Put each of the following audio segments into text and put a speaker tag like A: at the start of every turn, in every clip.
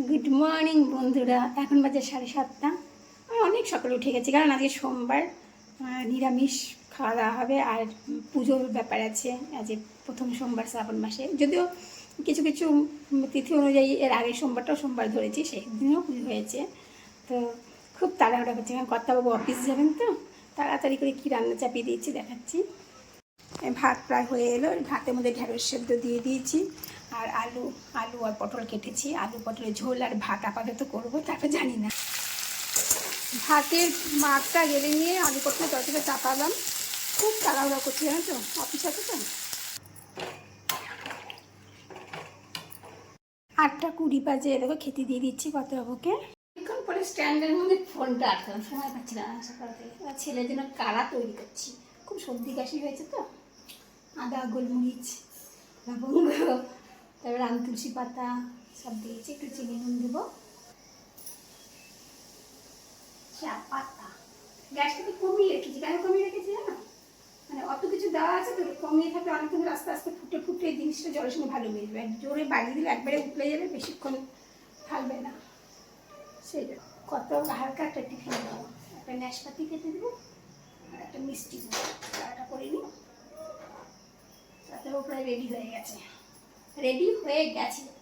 A: Good morning বন্ধুরা। এখন বাজে 7:30। আমি অনেক সকালে উঠে গেছি, কারণ আজকে সোমবার, নিরামিষ খাওয়া দাওয়া হবে। আর পুজোর ব্যাপার আছে, আজ প্রথম সোমবার শ্রাবণ মাসে। যদিও কিছু কিছু তিথি অনুযায়ী এর আগের সোমবারটাও সোমবার ধরেছি, সেই দিনও পুজো হয়েছে। তো খুব তাড়াহুড়া করছি, কারণ কর্তাবাবু অফিস যাবেন, তো তাড়াতাড়ি করে কী রান্না চাপিয়ে দিয়েছি দেখাচ্ছি। ভাত প্রায় হয়ে এলো, ভাতের মধ্যে ঢেঁড়স সেদ্ধ দিয়ে দিয়েছি, আর আলু আর পটল কেটেছি। আলু পটলের ঝোল আর ভাত আপাতত করবো, তারপর জানি না। ভাতের মাঠটা গেলে নিয়ে আলু পটলের তরকারিটা চাপালাম। খুব তাড়াহুড়া করছি, জানো তো, অফিস আছে তো। 8:20 বাজে, দেখো খেতে দিয়ে দিচ্ছি কর্তাবাবুকে। এখন পরে স্ট্যান্ডের মধ্যে ফোনটা আটকালাম, সময় পাচ্ছি না সকাল থেকে। ছেলের জন্য কাড়া তৈরি করছি, খুব সর্দি কাশি হয়েছে তো। আদা, গোলমরিচ, লবঙ্গ, তারপর রাম তুলসী পাতা সব দিয়েছি, একটু চিনি নুন দেবো। চা পাতা গ্যাসটাকে কমিয়ে রেখেছি। কেন কমিয়ে রেখেছি জানো? মানে অত কিছু দেওয়া আছে তো, কমিয়ে থাকলে অনেকক্ষণ আস্তে আস্তে ফুটে ফুটে এই জিনিসটা জলের সঙ্গে ভালো মিলবে। জোরে বাড়িয়ে দিলে একবারে উঠলে যাবে, বেশিক্ষণ থাকবে না। সেই জন্য কত হালকা একটা টিফিন দেবো, একটা নাশপাতি কেটে দেবো আর একটা মিষ্টি দেবো। চাটা করে নিই, তাতেও প্রায় রেডি হয়ে গেছে।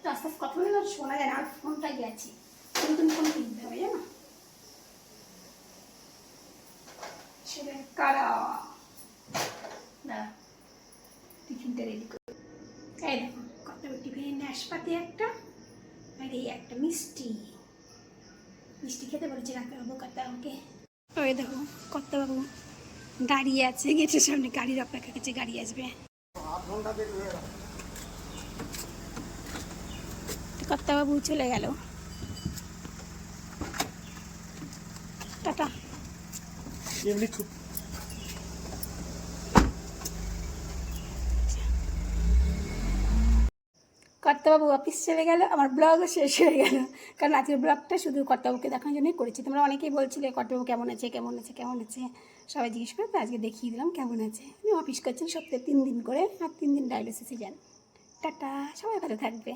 A: তো আস্তে আস্তে কথা বলে না শোনা যায় না, আর ফোনটা গেছি। নতুন ফোন কিনতে হবে জানো। সেটা কারা না, টিফিনটা রেডি করে এই দেখো, কত টিফিনের নাশপাতি একটা, আর এই একটা মিষ্টি। মিষ্টি খেতে বলেছি ডাক্তারবাবু কর্তাবাবুকে। ওই দেখো কর্তাবাবু দাঁড়িয়ে আছে গেটের সামনে, গাড়ির অপেক্ষা করছে, গাড়ি আসবে। কর্তাবাবু চলে গেল, টাটা। কর্তাবাবু অফিস চলে গেল, আমার ব্লগও শেষ হয়ে গেল। কারণ আজকের ব্লগটা শুধু কর্তাবাবুকে দেখানোর জন্যই করেছি। তোমরা অনেকেই বলছিলে কর্তাবাবু কেমন আছে কেমন আছে কেমন আছে, সবাই জিজ্ঞেস করে, তো আজকে দেখিয়ে দিলাম কেমন আছে। আমি অফিস করছি সপ্তাহে 3 দিন করে, আর 3 দিন ডায়ালিসিসে যান। টাটা, সবাই ভালো থাকবে।